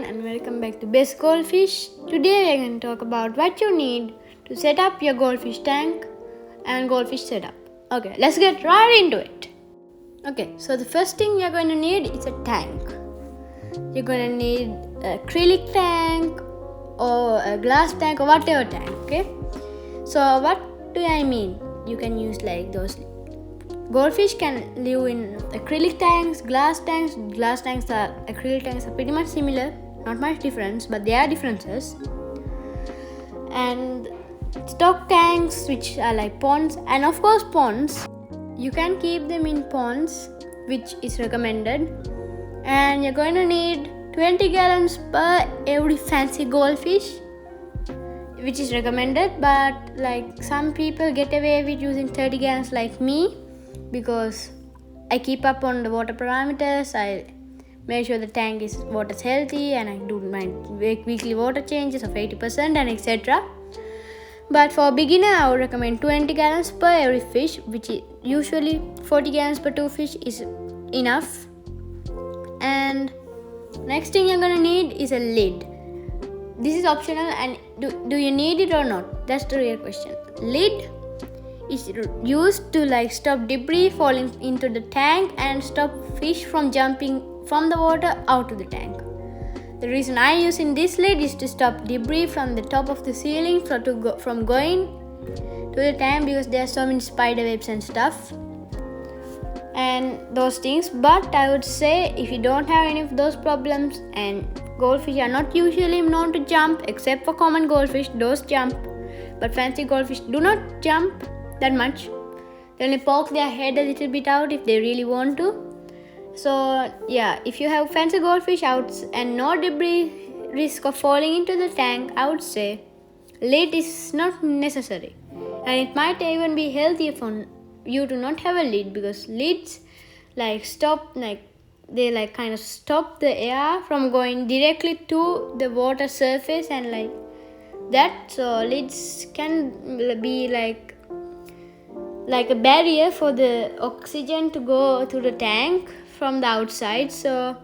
everyone and welcome back to Best Goldfish. Today we are going to talk about what you need to set up your goldfish tank and goldfish setup. Okay, let's get right into it. Okay, so the first thing you're going to need is a tank. You're going to need an acrylic tank or a glass tank or whatever tank, okay? So what do I mean? You can use like those. Goldfish can live in acrylic tanks, glass tanks. Acrylic tanks are pretty much similar, not much difference, but there are differences. And stock tanks, which are like ponds, and of course ponds. You can keep them in ponds, which is recommended. And you're going to need 20 gallons per every fancy goldfish, which is recommended, but like some people get away with using 30 gallons like me, because I keep up on the water parameters. I make sure the tank is water's healthy, and I do my weekly water changes of 80% and etc. But for a beginner, I would recommend 20 gallons per every fish, which is usually 40 gallons per 2 fish is enough. And next thing you're gonna need is a lid. This is optional, and do you need it or not? That's the real question. Lid is used to like stop debris falling into the tank and stop fish from jumping from the water out to the tank. The reason I use in this lid is to stop debris from the top of the ceiling from going to the tank, because there are so many spider webs and stuff and those things. But I would say if you don't have any of those problems, and goldfish are not usually known to jump, except for common goldfish, those jump, but fancy goldfish do not jump that much. They only poke their head a little bit out if they really want to. So yeah, if you have fancy goldfish out and no debris risk of falling into the tank, I would say lid is not necessary. And it might even be healthier for you to not have a lid, because lids stop the air from going directly to the water surface and like that. So lids can be like a barrier for the oxygen to go to the tank from the outside. So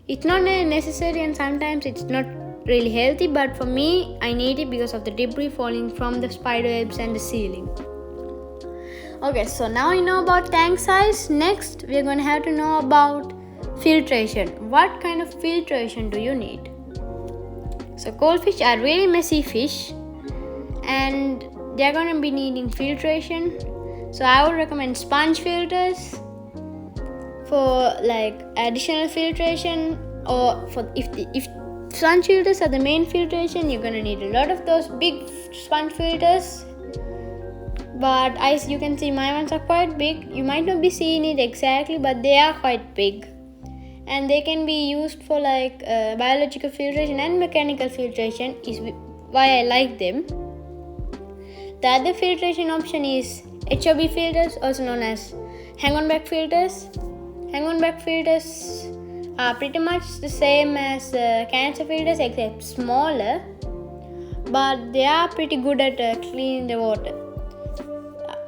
it's not necessary, and sometimes it's not really healthy, but for me I need it because of the debris falling from the spider webs and the ceiling. Okay, so now you know about tank size. Next we're going to have to know about filtration. What kind of filtration do you need? So goldfish are really messy fish, and they're going to be needing filtration. So I would recommend sponge filters for like additional filtration, or for if sponge filters are the main filtration, you're going to need a lot of those big sponge filters. But as you can see, my ones are quite big. You might not be seeing it exactly, but they are quite big, and they can be used for like biological filtration and mechanical filtration, is why I like them. The other filtration option is HOB filters, also known as hang-on-back filters. Hang-on-back filters are pretty much the same as canister filters, except smaller, but they are pretty good at cleaning the water.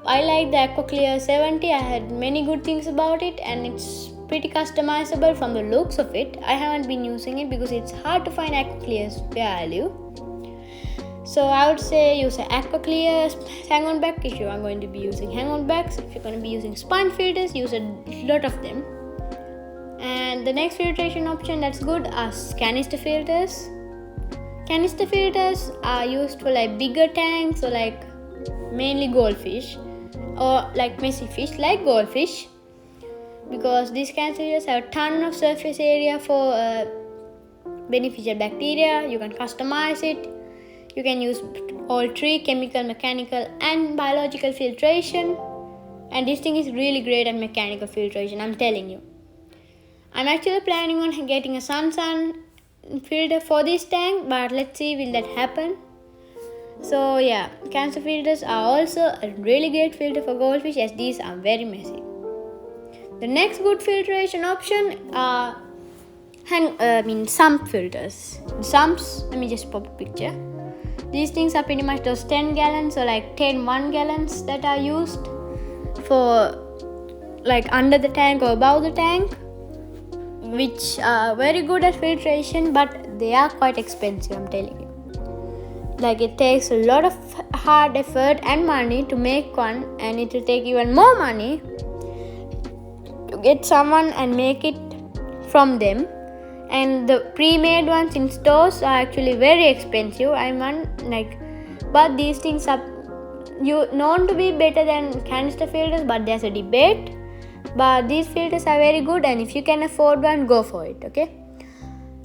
I like the AquaClear 70. I had many good things about it, and it's pretty customizable from the looks of it. I haven't been using it because it's hard to find AquaClears where I live. So I would say use an AquaClear hang-on-back if you are going to be using hang-on-backs. If you're going to be using sponge filters, use a lot of them. And the next filtration option that's good are canister filters. Canister filters are used for like bigger tanks, or like mainly goldfish, or like messy fish like goldfish, because these canister filters have a ton of surface area for beneficial bacteria. You can customize it. You can use all three: chemical, mechanical and biological filtration. And this thing is really great at mechanical filtration, I'm telling you. I'm actually planning on getting a sun filter for this tank, but let's see, will that happen? So yeah, canister filters are also a really great filter for goldfish, as these are very messy. The next good filtration option are sump filters. Sumps, let me just pop a picture. These things are pretty much those 10 gallons or like 1 gallons that are used for like under the tank or above the tank. which are very good at filtration, but they are quite expensive, I'm telling you. Like, it takes a lot of hard effort and money to make one, and it will take even more money to get someone and make it from them. And the pre-made ones in stores are actually very expensive. But these things are known to be better than canister filters, but there's a debate. But these filters are very good, and if you can afford one, go for it, okay?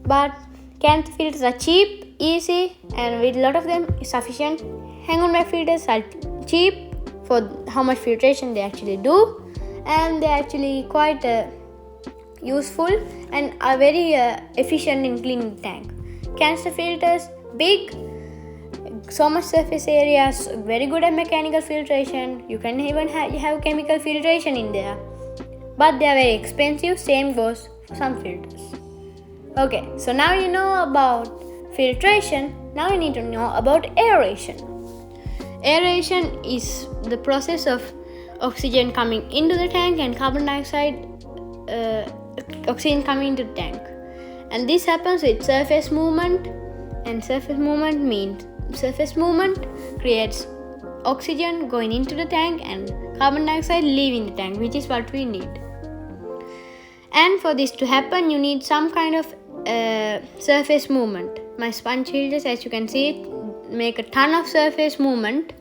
But canister filters are cheap, easy, and with a lot of them sufficient. Hang-on bag filters are cheap for how much filtration they actually do, and they're actually quite useful and are very efficient in cleaning the tank. Canister filters, big, so much surface areas, very good at mechanical filtration. You can even have chemical filtration in there, but they are very expensive. Same goes for some filters. Okay, so now you know about filtration. Now you need to know about aeration. Aeration is the process of oxygen coming into the tank and carbon dioxide oxygen coming into the tank, and this happens with surface movement. And surface movement creates oxygen going into the tank and carbon dioxide leaving the tank, which is what we need. And for this to happen, you need some kind of surface movement. My sponge filters, as you can see, make a ton of surface movement,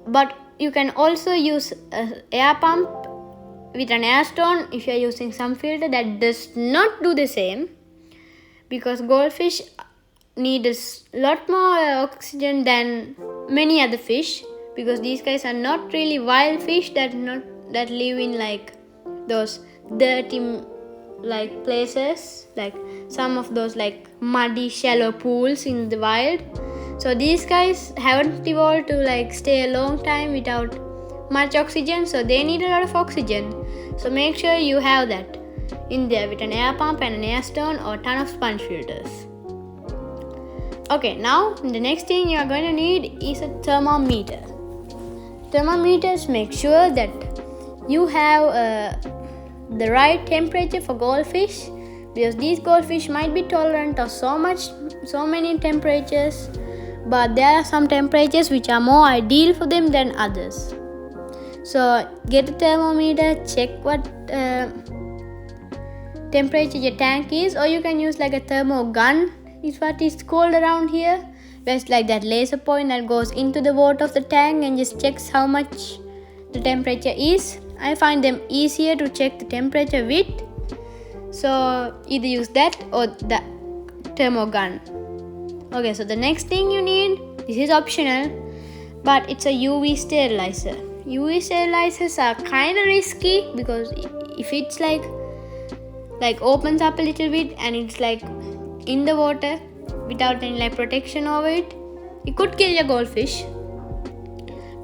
but you can also use an air pump with an air stone if you are using some filter that does not do the same, because goldfish need a lot more oxygen than many other fish, because these guys are not really wild fish that live in like those dirty like places, like some of those like muddy shallow pools in the wild. So these guys haven't evolved to like stay a long time without much oxygen, so they need a lot of oxygen. So make sure you have that in there with an air pump and an air stone or a ton of sponge filters. Okay, now the next thing you are going to need is a thermometer. Thermometers make sure that you have the right temperature for goldfish, because these goldfish might be tolerant of so many temperatures, but there are some temperatures which are more ideal for them than others. So get a thermometer, check what temperature your tank is, or you can use like a thermo gun, is what it's called around here, where it's like that laser point that goes into the water of the tank and just checks how much the temperature is. I find them easier to check the temperature with, so either use that or the thermo gun. Okay, so the next thing you need, this is optional, but it's a UV sterilizer. UV sterilizers are kind of risky, because if it's like opens up a little bit and it's like in the water without any like protection over it, it could kill your goldfish.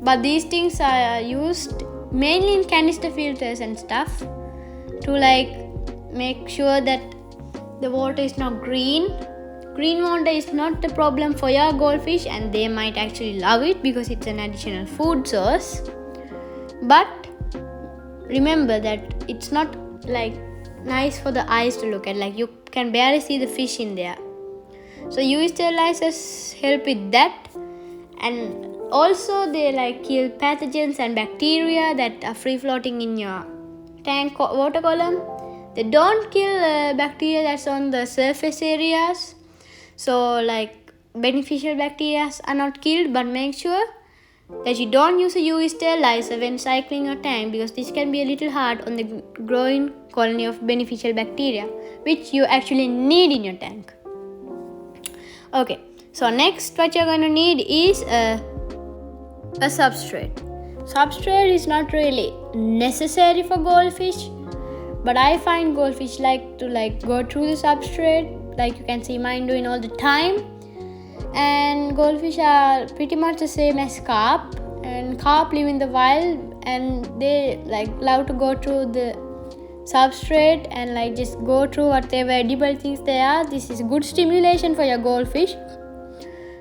But these things are used mainly in canister filters and stuff to like make sure that the water is not green. Green water is not the problem for your goldfish, and they might actually love it because it's an additional food source. But remember that it's not like nice for the eyes to look at, like you can barely see the fish in there. So UV sterilizers help with that, and also they like kill pathogens and bacteria that are free floating in your tank water column. They don't kill bacteria that's on the surface areas, so like beneficial bacteria are not killed. But make sure that you don't use a UV sterilizer when cycling your tank, because this can be a little hard on the growing colony of beneficial bacteria, which you actually need in your tank. Okay, so next what you're going to need is a substrate. Substrate is not really necessary for goldfish, but I find goldfish like to go through the substrate, like you can see mine doing all the time. And goldfish are pretty much the same as carp, and carp live in the wild and they love to go through the substrate and just go through whatever edible things there are. This is good stimulation for your goldfish,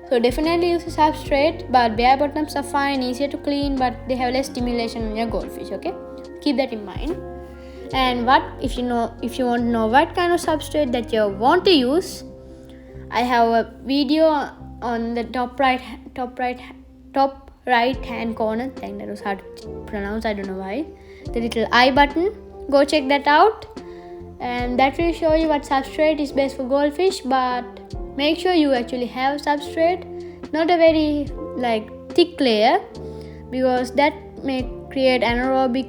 so definitely use a substrate. But bare bottoms are fine, easier to clean, but they have less stimulation on your goldfish. Okay, keep that in mind. And if you want to know what kind of substrate that you want to use, I have a video on the top right hand corner. I think that was hard to pronounce, I don't know why. The little I button, go check that out, and that will show you what substrate is best for goldfish. But make sure you actually have substrate, not a very thick layer, because that may create anaerobic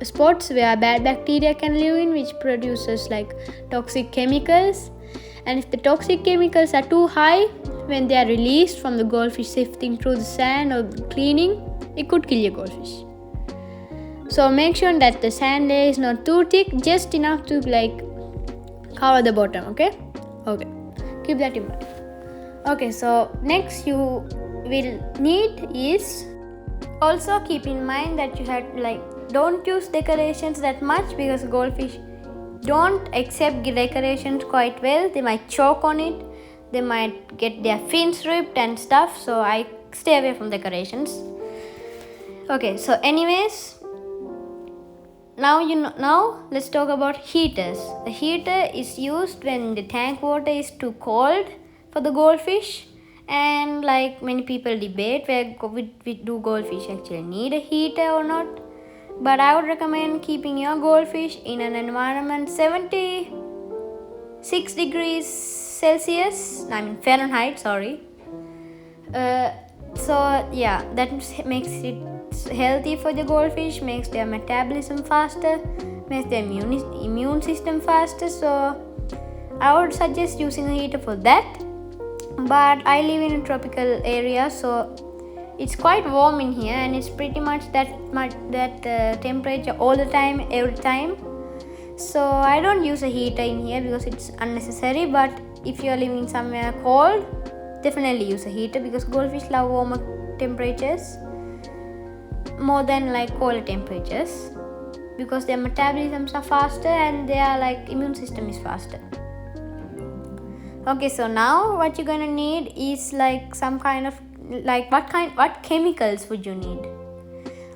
spots where bad bacteria can live in, which produces toxic chemicals. And if the toxic chemicals are too high when they are released from the goldfish sifting through the sand or cleaning, it could kill your goldfish. So make sure that the sand layer is not too thick, just enough to cover the bottom. Okay, keep that in mind. Okay, so next you will need is, also keep in mind that you had don't use decorations that much, because goldfish don't accept decorations quite well. They might choke on it, they might get their fins ripped and stuff, so I stay away from decorations. Okay, so anyways, now let's talk about heaters. The heater is used when the tank water is too cold for the goldfish, and many people debate do goldfish actually need a heater or not. But I would recommend keeping your goldfish in an environment 76 degrees Celsius, Fahrenheit, sorry. So yeah, that makes it healthy for the goldfish, makes their metabolism faster, makes their immune system faster. So I would suggest using a heater for that. But I live in a tropical area, so it's quite warm in here, and it's pretty much that temperature all the time, every time. So I don't use a heater in here because it's unnecessary. But if you are living somewhere cold, definitely use a heater, because goldfish love warmer temperatures more than colder temperatures, because their metabolisms are faster and their immune system is faster. Okay, so now what you're gonna need is some kind of what chemicals would you need?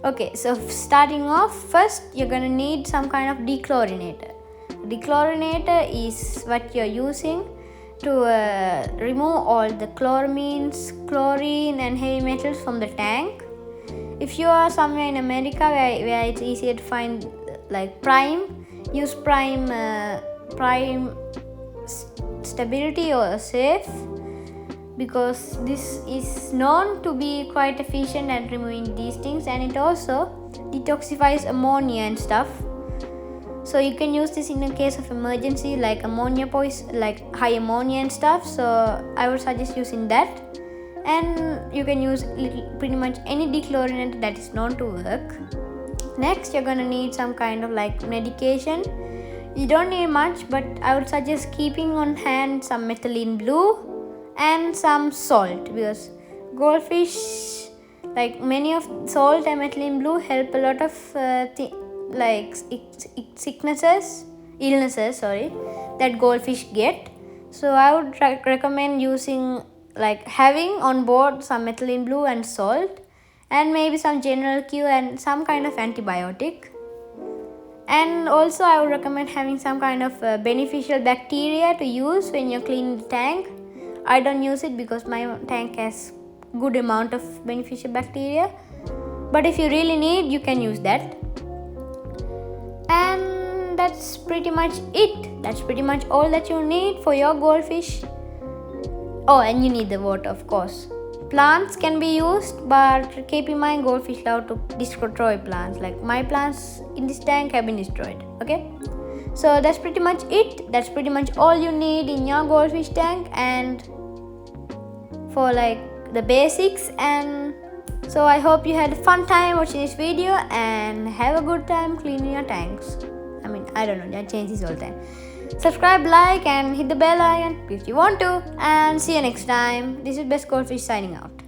Okay, so starting off, first you're gonna need some kind of dechlorinator. Dechlorinator is what you're using to remove all the chloramines, chlorine and heavy metals from the tank. If you are somewhere in America where it's easier to find prime, use prime stability or safe, because this is known to be quite efficient at removing these things, and it also detoxifies ammonia and stuff. So you can use this in a case of emergency, ammonia poison, high ammonia and stuff. So I would suggest using that. And you can use pretty much any dechlorinator that is known to work. Next, you're gonna need some kind of medication. You don't need much, but I would suggest keeping on hand some methylene blue and some salt, because goldfish, many of salt and methylene blue help a lot of illnesses that goldfish get. So I would recommend using having on board some methylene blue and salt, and maybe some general Q and some kind of antibiotic. And also I would recommend having some kind of beneficial bacteria to use when you're cleaning the tank. I don't use it because my tank has good amount of beneficial bacteria, but if you really need, you can use that. And that's pretty much it. That's pretty much all that you need for your goldfish. Oh, and you need the water, of course. Plants can be used, but keep in mind goldfish love to destroy plants. My plants in this tank have been destroyed. Okay, so that's pretty much it. That's pretty much all you need in your goldfish tank, and for the basics. And so I hope you had a fun time watching this video, and have a good time cleaning your tanks. I don't know, I change this all the time. Subscribe, like and hit the bell icon if you want to, and see you next time. This is Best Goldfish signing out.